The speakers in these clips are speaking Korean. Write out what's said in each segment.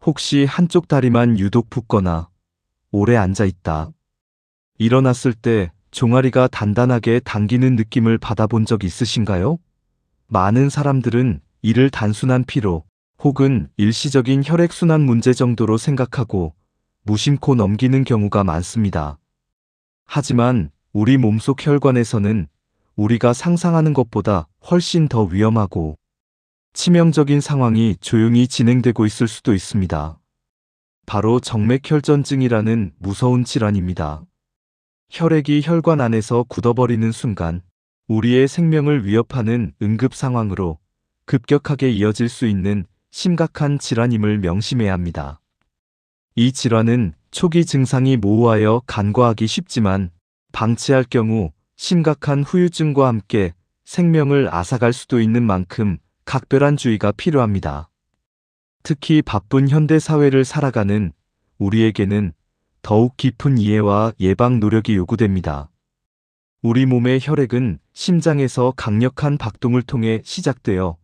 혹시 한쪽 다리만 유독 붓거나 오래 앉아 있다. 일어났을 때 종아리가 단단하게 당기는 느낌을 받아본 적 있으신가요? 많은 사람들은 이를 단순한 피로 혹은 일시적인 혈액순환 문제 정도로 생각하고 무심코 넘기는 경우가 많습니다. 하지만 우리 몸속 혈관에서는 우리가 상상하는 것보다 훨씬 더 위험하고 치명적인 상황이 조용히 진행되고 있을 수도 있습니다. 바로 정맥혈전증이라는 무서운 질환입니다. 혈액이 혈관 안에서 굳어버리는 순간 우리의 생명을 위협하는 응급 상황으로 급격하게 이어질 수 있는 심각한 질환임을 명심해야 합니다. 이 질환은 초기 증상이 모호하여 간과하기 쉽지만 방치할 경우 심각한 후유증과 함께 생명을 앗아갈 수도 있는 만큼 각별한 주의가 필요합니다. 특히 바쁜 현대 사회를 살아가는 우리에게는 더욱 깊은 이해와 예방 노력이 요구됩니다. 우리 몸의 혈액은 심장에서 강력한 박동을 통해 시작되어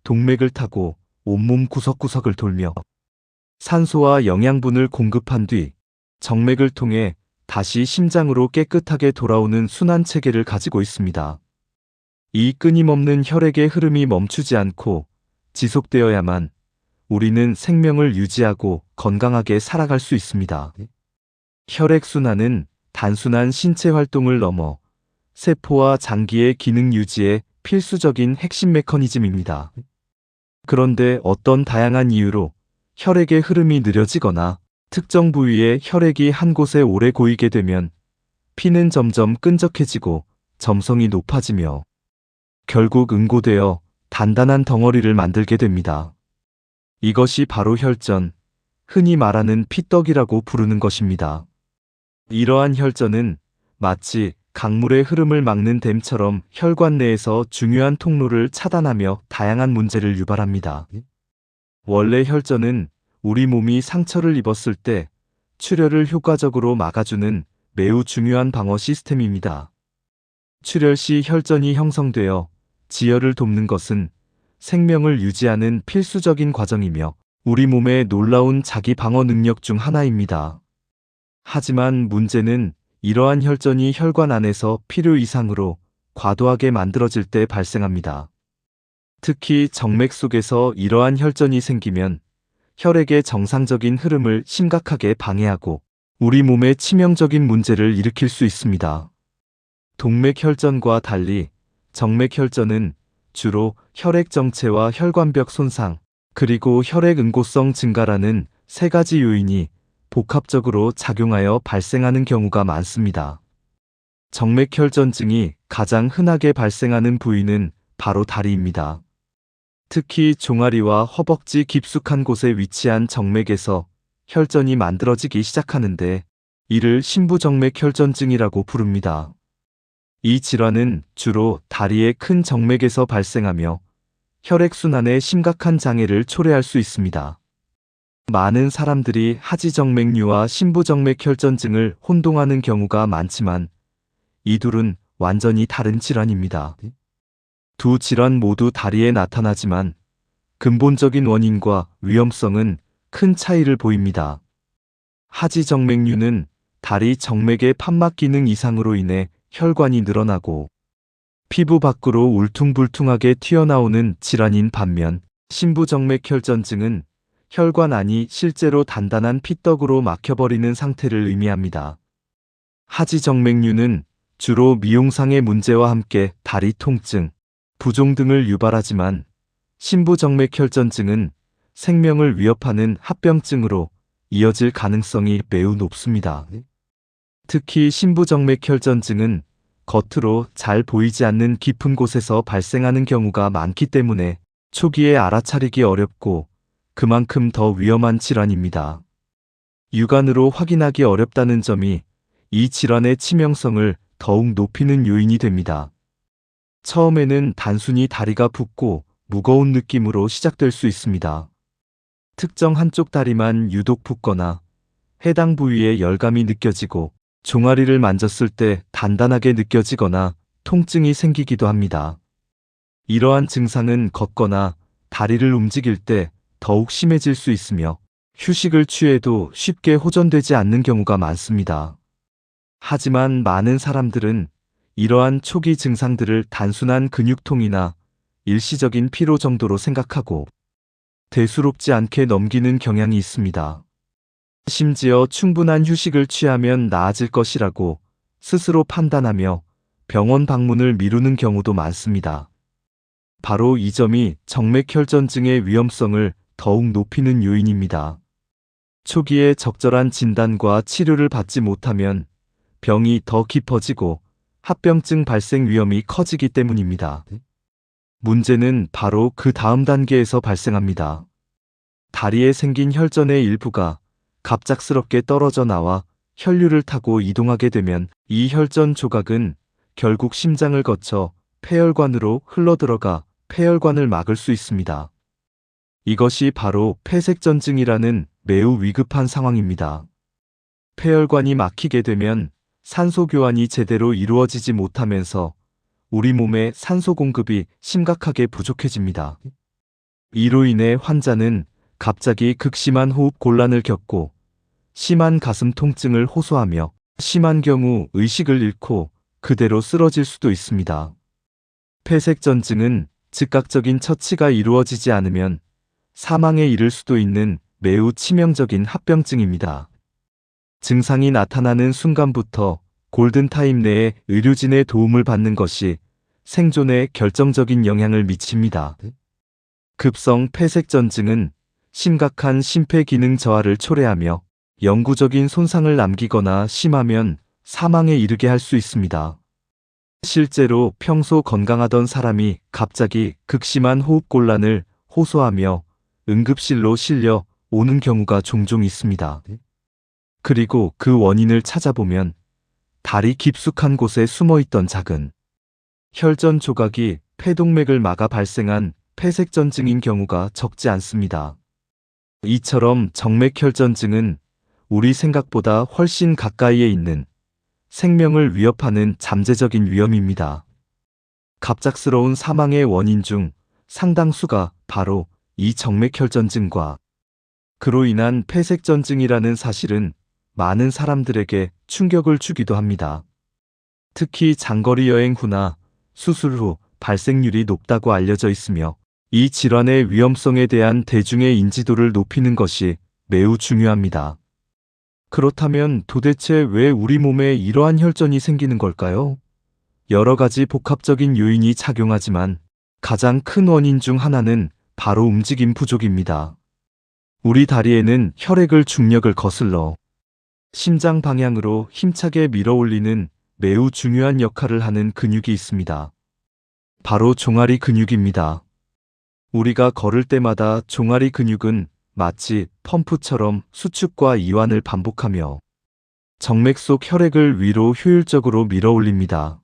동맥을 타고 온몸 구석구석을 돌며 산소와 영양분을 공급한 뒤 정맥을 통해 다시 심장으로 깨끗하게 돌아오는 순환 체계를 가지고 있습니다. 이 끊임없는 혈액의 흐름이 멈추지 않고 지속되어야만 우리는 생명을 유지하고 건강하게 살아갈 수 있습니다. 혈액순환은 단순한 신체 활동을 넘어 세포와 장기의 기능 유지에 필수적인 핵심 메커니즘입니다. 그런데 어떤 다양한 이유로 혈액의 흐름이 느려지거나 특정 부위의 혈액이 한 곳에 오래 고이게 되면 피는 점점 끈적해지고 점성이 높아지며 결국 응고되어 단단한 덩어리를 만들게 됩니다. 이것이 바로 혈전, 흔히 말하는 피떡이라고 부르는 것입니다. 이러한 혈전은 마치 강물의 흐름을 막는 댐처럼 혈관 내에서 중요한 통로를 차단하며 다양한 문제를 유발합니다. 원래 혈전은 우리 몸이 상처를 입었을 때 출혈을 효과적으로 막아주는 매우 중요한 방어 시스템입니다. 출혈 시 혈전이 형성되어 지혈을 돕는 것은 생명을 유지하는 필수적인 과정이며 우리 몸의 놀라운 자기 방어 능력 중 하나입니다. 하지만 문제는 이러한 혈전이 혈관 안에서 필요 이상으로 과도하게 만들어질 때 발생합니다. 특히 정맥 속에서 이러한 혈전이 생기면 혈액의 정상적인 흐름을 심각하게 방해하고 우리 몸에 치명적인 문제를 일으킬 수 있습니다. 동맥혈전과 달리 정맥혈전은 주로 혈액 정체와 혈관벽 손상, 그리고 혈액 응고성 증가라는 세 가지 요인이 복합적으로 작용하여 발생하는 경우가 많습니다. 정맥혈전증이 가장 흔하게 발생하는 부위는 바로 다리입니다. 특히 종아리와 허벅지 깊숙한 곳에 위치한 정맥에서 혈전이 만들어지기 시작하는데 이를 심부정맥혈전증이라고 부릅니다. 이 질환은 주로 다리의 큰 정맥에서 발생하며 혈액순환에 심각한 장애를 초래할 수 있습니다. 많은 사람들이 하지정맥류와 심부정맥혈전증을 혼동하는 경우가 많지만 이 둘은 완전히 다른 질환입니다. 두 질환 모두 다리에 나타나지만 근본적인 원인과 위험성은 큰 차이를 보입니다. 하지정맥류는 다리 정맥의 판막 기능 이상으로 인해 혈관이 늘어나고 피부 밖으로 울퉁불퉁하게 튀어나오는 질환인 반면 심부정맥혈전증은 혈관 안이 실제로 단단한 피떡으로 막혀버리는 상태를 의미합니다. 하지정맥류는 주로 미용상의 문제와 함께 다리 통증, 부종 등을 유발하지만 심부정맥혈전증은 생명을 위협하는 합병증으로 이어질 가능성이 매우 높습니다. 특히 심부정맥혈전증은 겉으로 잘 보이지 않는 깊은 곳에서 발생하는 경우가 많기 때문에 초기에 알아차리기 어렵고 그만큼 더 위험한 질환입니다. 육안으로 확인하기 어렵다는 점이 이 질환의 치명성을 더욱 높이는 요인이 됩니다. 처음에는 단순히 다리가 붓고 무거운 느낌으로 시작될 수 있습니다. 특정 한쪽 다리만 유독 붓거나 해당 부위에 열감이 느껴지고 종아리를 만졌을 때 단단하게 느껴지거나 통증이 생기기도 합니다. 이러한 증상은 걷거나 다리를 움직일 때 더욱 심해질 수 있으며 휴식을 취해도 쉽게 호전되지 않는 경우가 많습니다. 하지만 많은 사람들은 이러한 초기 증상들을 단순한 근육통이나 일시적인 피로 정도로 생각하고 대수롭지 않게 넘기는 경향이 있습니다. 심지어 충분한 휴식을 취하면 나아질 것이라고 스스로 판단하며 병원 방문을 미루는 경우도 많습니다. 바로 이 점이 정맥혈전증의 위험성을 더욱 높이는 요인입니다. 초기에 적절한 진단과 치료를 받지 못하면 병이 더 깊어지고 합병증 발생 위험이 커지기 때문입니다. 문제는 바로 그 다음 단계에서 발생합니다. 다리에 생긴 혈전의 일부가 갑작스럽게 떨어져 나와 혈류를 타고 이동하게 되면 이 혈전 조각은 결국 심장을 거쳐 폐혈관으로 흘러들어가 폐혈관을 막을 수 있습니다. 이것이 바로 폐색전증이라는 매우 위급한 상황입니다. 폐혈관이 막히게 되면 산소 교환이 제대로 이루어지지 못하면서 우리 몸의 산소 공급이 심각하게 부족해집니다. 이로 인해 환자는 갑자기 극심한 호흡 곤란을 겪고 심한 가슴 통증을 호소하며 심한 경우 의식을 잃고 그대로 쓰러질 수도 있습니다. 폐색전증은 즉각적인 처치가 이루어지지 않으면 사망에 이를 수도 있는 매우 치명적인 합병증입니다. 증상이 나타나는 순간부터 골든타임 내에 의료진의 도움을 받는 것이 생존에 결정적인 영향을 미칩니다. 급성 폐색전증은 심각한 심폐기능 저하를 초래하며 영구적인 손상을 남기거나 심하면 사망에 이르게 할 수 있습니다. 실제로 평소 건강하던 사람이 갑자기 극심한 호흡곤란을 호소하며 응급실로 실려 오는 경우가 종종 있습니다. 그리고 그 원인을 찾아보면 다리 깊숙한 곳에 숨어있던 작은 혈전 조각이 폐동맥을 막아 발생한 폐색전증인 경우가 적지 않습니다. 이처럼 정맥혈전증은 우리 생각보다 훨씬 가까이에 있는 생명을 위협하는 잠재적인 위험입니다. 갑작스러운 사망의 원인 중 상당수가 바로 이 정맥혈전증과 그로 인한 폐색전증이라는 사실은 많은 사람들에게 충격을 주기도 합니다. 특히 장거리 여행 후나 수술 후 발생률이 높다고 알려져 있으며 이 질환의 위험성에 대한 대중의 인지도를 높이는 것이 매우 중요합니다. 그렇다면 도대체 왜 우리 몸에 이러한 혈전이 생기는 걸까요? 여러 가지 복합적인 요인이 작용하지만 가장 큰 원인 중 하나는 바로 움직임 부족입니다. 우리 다리에는 혈액을 중력을 거슬러 심장 방향으로 힘차게 밀어 올리는 매우 중요한 역할을 하는 근육이 있습니다. 바로 종아리 근육입니다. 우리가 걸을 때마다 종아리 근육은 마치 펌프처럼 수축과 이완을 반복하며 정맥 속 혈액을 위로 효율적으로 밀어 올립니다.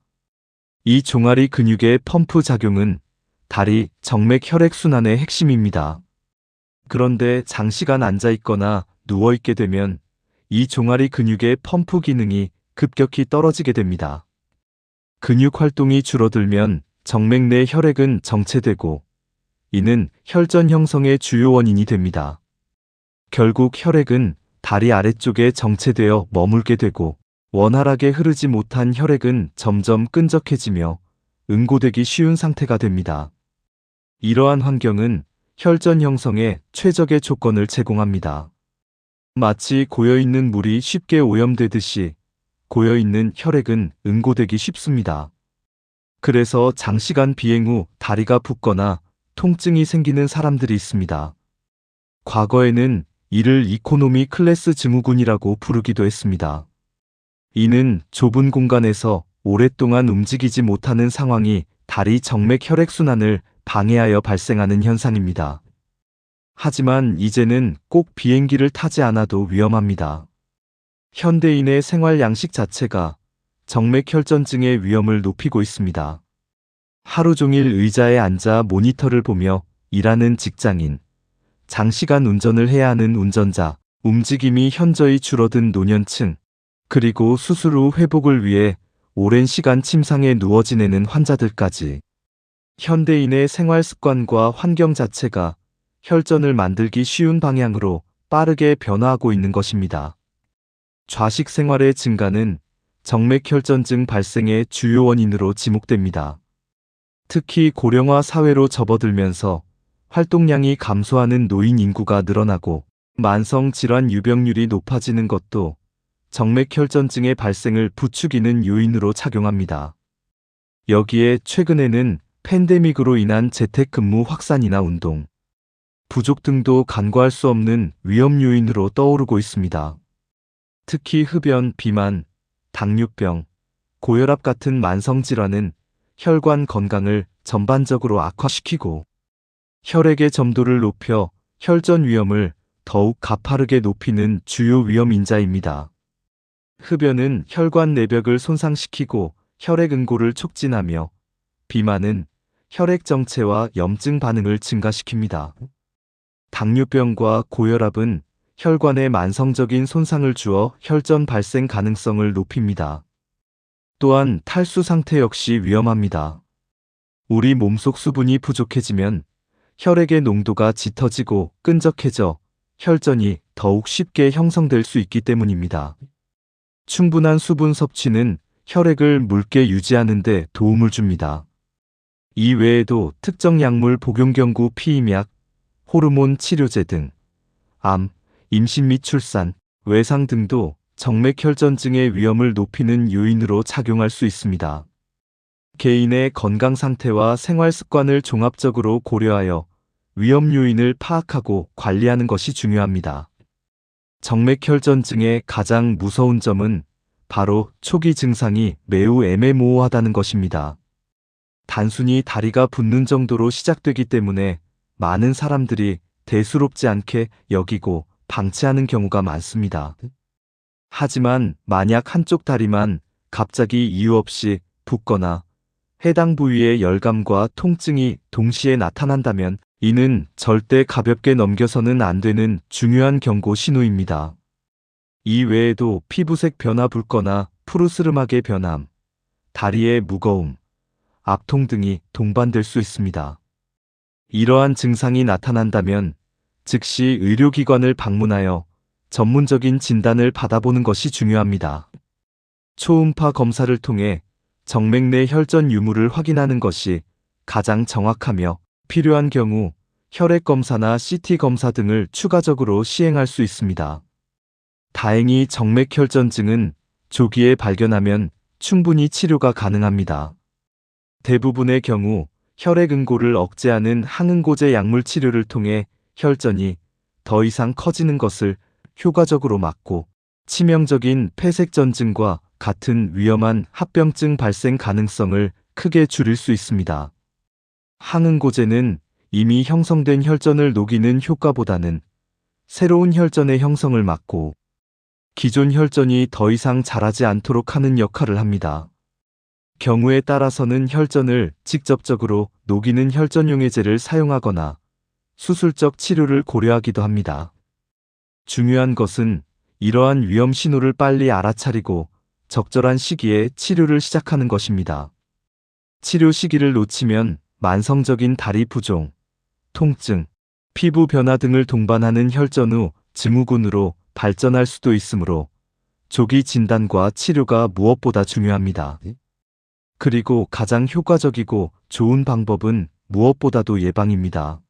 이 종아리 근육의 펌프 작용은 다리 정맥 혈액 순환의 핵심입니다. 그런데 장시간 앉아 있거나 누워 있게 되면 이 종아리 근육의 펌프 기능이 급격히 떨어지게 됩니다. 근육 활동이 줄어들면 정맥 내 혈액은 정체되고 이는 혈전 형성의 주요 원인이 됩니다. 결국 혈액은 다리 아래쪽에 정체되어 머물게 되고 원활하게 흐르지 못한 혈액은 점점 끈적해지며 응고되기 쉬운 상태가 됩니다. 이러한 환경은 혈전 형성에 최적의 조건을 제공합니다. 마치 고여있는 물이 쉽게 오염되듯이 고여있는 혈액은 응고되기 쉽습니다. 그래서 장시간 비행 후 다리가 붓거나 통증이 생기는 사람들이 있습니다. 과거에는 이를 이코노미 클래스 증후군이라고 부르기도 했습니다. 이는 좁은 공간에서 오랫동안 움직이지 못하는 상황이 다리 정맥 혈액순환을 방해하여 발생하는 현상입니다. 하지만 이제는 꼭 비행기를 타지 않아도 위험합니다. 현대인의 생활 양식 자체가 정맥혈전증의 위험을 높이고 있습니다. 하루 종일 의자에 앉아 모니터를 보며 일하는 직장인, 장시간 운전을 해야 하는 운전자, 움직임이 현저히 줄어든 노년층, 그리고 수술 후 회복을 위해 오랜 시간 침상에 누워 지내는 환자들까지 현대인의 생활 습관과 환경 자체가 혈전을 만들기 쉬운 방향으로 빠르게 변화하고 있는 것입니다. 좌식 생활의 증가는 정맥혈전증 발생의 주요 원인으로 지목됩니다. 특히 고령화 사회로 접어들면서 활동량이 감소하는 노인 인구가 늘어나고 만성 질환 유병률이 높아지는 것도 정맥혈전증의 발생을 부추기는 요인으로 작용합니다. 여기에 최근에는 팬데믹으로 인한 재택근무 확산이나 운동 부족 등도 간과할 수 없는 위험 요인으로 떠오르고 있습니다. 특히 흡연, 비만, 당뇨병, 고혈압 같은 만성질환은 혈관 건강을 전반적으로 악화시키고 혈액의 점도를 높여 혈전 위험을 더욱 가파르게 높이는 주요 위험 인자입니다. 흡연은 혈관 내벽을 손상시키고 혈액 응고를 촉진하며 비만은 혈액 정체와 염증 반응을 증가시킵니다. 당뇨병과 고혈압은 혈관에 만성적인 손상을 주어 혈전 발생 가능성을 높입니다. 또한 탈수 상태 역시 위험합니다. 우리 몸속 수분이 부족해지면 혈액의 농도가 짙어지고 끈적해져 혈전이 더욱 쉽게 형성될 수 있기 때문입니다. 충분한 수분 섭취는 혈액을 묽게 유지하는 데 도움을 줍니다. 이 외에도 특정 약물 복용 경구 피임약, 호르몬 치료제 등, 암, 임신 및 출산, 외상 등도 정맥혈전증의 위험을 높이는 요인으로 작용할 수 있습니다. 개인의 건강 상태와 생활 습관을 종합적으로 고려하여 위험 요인을 파악하고 관리하는 것이 중요합니다. 정맥혈전증의 가장 무서운 점은 바로 초기 증상이 매우 애매모호하다는 것입니다. 단순히 다리가 붓는 정도로 시작되기 때문에 많은 사람들이 대수롭지 않게 여기고 방치하는 경우가 많습니다. 하지만 만약 한쪽 다리만 갑자기 이유 없이 붓거나 해당 부위의 열감과 통증이 동시에 나타난다면 이는 절대 가볍게 넘겨서는 안 되는 중요한 경고 신호입니다. 이 외에도 피부색 변화 붉거나 푸르스름하게 변함, 다리의 무거움, 압통 등이 동반될 수 있습니다. 이러한 증상이 나타난다면 즉시 의료기관을 방문하여 전문적인 진단을 받아보는 것이 중요합니다. 초음파 검사를 통해 정맥 내 혈전 유무를 확인하는 것이 가장 정확하며 필요한 경우 혈액 검사나 CT 검사 등을 추가적으로 시행할 수 있습니다. 다행히 정맥혈전증은 조기에 발견하면 충분히 치료가 가능합니다. 대부분의 경우 혈액 응고를 억제하는 항응고제 약물 치료를 통해 혈전이 더 이상 커지는 것을 효과적으로 막고 치명적인 폐색전증과 같은 위험한 합병증 발생 가능성을 크게 줄일 수 있습니다. 항응고제는 이미 형성된 혈전을 녹이는 효과보다는 새로운 혈전의 형성을 막고 기존 혈전이 더 이상 자라지 않도록 하는 역할을 합니다. 경우에 따라서는 혈전을 직접적으로 녹이는 혈전용해제를 사용하거나 수술적 치료를 고려하기도 합니다. 중요한 것은 이러한 위험 신호를 빨리 알아차리고 적절한 시기에 치료를 시작하는 것입니다. 치료 시기를 놓치면 만성적인 다리 부종, 통증, 피부 변화 등을 동반하는 혈전 후 증후군으로 발전할 수도 있으므로 조기 진단과 치료가 무엇보다 중요합니다. 그리고 가장 효과적이고 좋은 방법은 무엇보다도 예방입니다.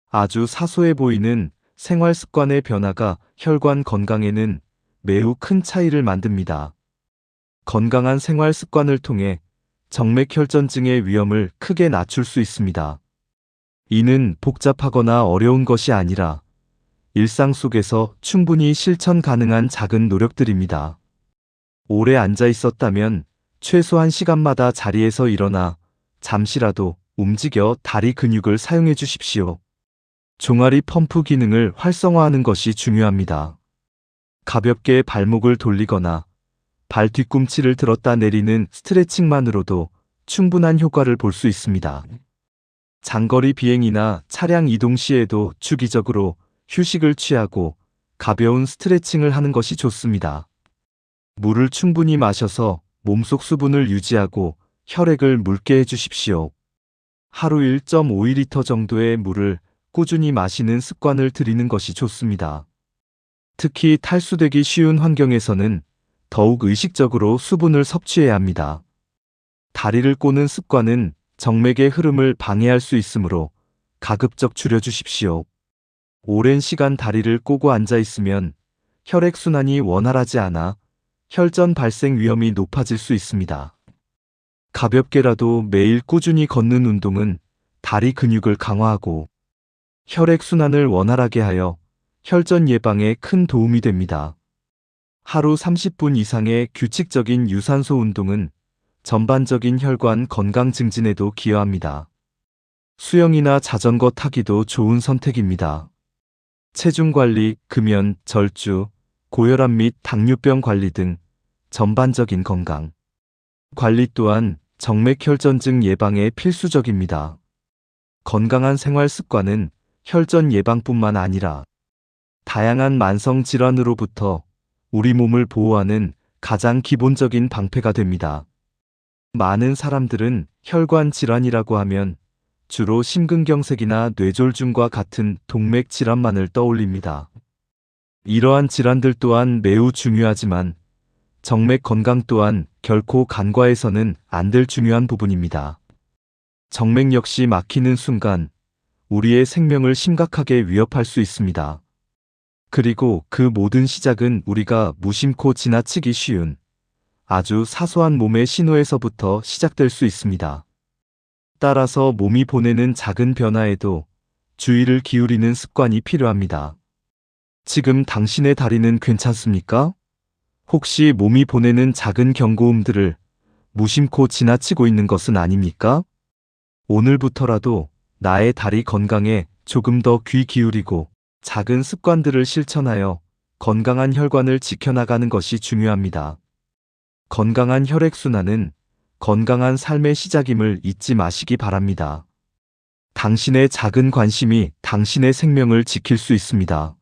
아주 사소해 보이는 생활 습관의 변화가 혈관 건강에는 매우 큰 차이를 만듭니다. 건강한 생활 습관을 통해 정맥혈전증의 위험을 크게 낮출 수 있습니다. 이는 복잡하거나 어려운 것이 아니라 일상 속에서 충분히 실천 가능한 작은 노력들입니다. 오래 앉아 있었다면 최소 1시간마다 자리에서 일어나 잠시라도 움직여 다리 근육을 사용해 주십시오. 종아리 펌프 기능을 활성화하는 것이 중요합니다. 가볍게 발목을 돌리거나 발 뒤꿈치를 들었다 내리는 스트레칭만으로도 충분한 효과를 볼 수 있습니다. 장거리 비행이나 차량 이동 시에도 주기적으로 휴식을 취하고 가벼운 스트레칭을 하는 것이 좋습니다. 물을 충분히 마셔서 몸속 수분을 유지하고 혈액을 묽게 해주십시오. 하루 1.5리터 정도의 물을 꾸준히 마시는 습관을 들이는 것이 좋습니다. 특히 탈수되기 쉬운 환경에서는 더욱 의식적으로 수분을 섭취해야 합니다. 다리를 꼬는 습관은 정맥의 흐름을 방해할 수 있으므로 가급적 줄여주십시오. 오랜 시간 다리를 꼬고 앉아 있으면 혈액순환이 원활하지 않아 혈전 발생 위험이 높아질 수 있습니다. 가볍게라도 매일 꾸준히 걷는 운동은 다리 근육을 강화하고 혈액순환을 원활하게 하여 혈전 예방에 큰 도움이 됩니다. 하루 30분 이상의 규칙적인 유산소 운동은 전반적인 혈관 건강 증진에도 기여합니다. 수영이나 자전거 타기도 좋은 선택입니다. 체중 관리, 금연, 절주, 고혈압 및 당뇨병 관리 등 전반적인 건강 관리 또한 정맥혈전증 예방에 필수적입니다. 건강한 생활 습관은 혈전 예방뿐만 아니라 다양한 만성 질환으로부터 우리 몸을 보호하는 가장 기본적인 방패가 됩니다. 많은 사람들은 혈관 질환이라고 하면 주로 심근경색이나 뇌졸중과 같은 동맥 질환만을 떠올립니다. 이러한 질환들 또한 매우 중요하지만 정맥 건강 또한 결코 간과해서는 안 될 중요한 부분입니다. 정맥 역시 막히는 순간 우리의 생명을 심각하게 위협할 수 있습니다. 그리고 그 모든 시작은 우리가 무심코 지나치기 쉬운 아주 사소한 몸의 신호에서부터 시작될 수 있습니다. 따라서 몸이 보내는 작은 변화에도 주의를 기울이는 습관이 필요합니다. 지금 당신의 다리는 괜찮습니까? 혹시 몸이 보내는 작은 경고음들을 무심코 지나치고 있는 것은 아닙니까? 오늘부터라도 나의 다리 건강에 조금 더 귀 기울이고 작은 습관들을 실천하여 건강한 혈관을 지켜나가는 것이 중요합니다. 건강한 혈액순환은 건강한 삶의 시작임을 잊지 마시기 바랍니다. 당신의 작은 관심이 당신의 생명을 지킬 수 있습니다.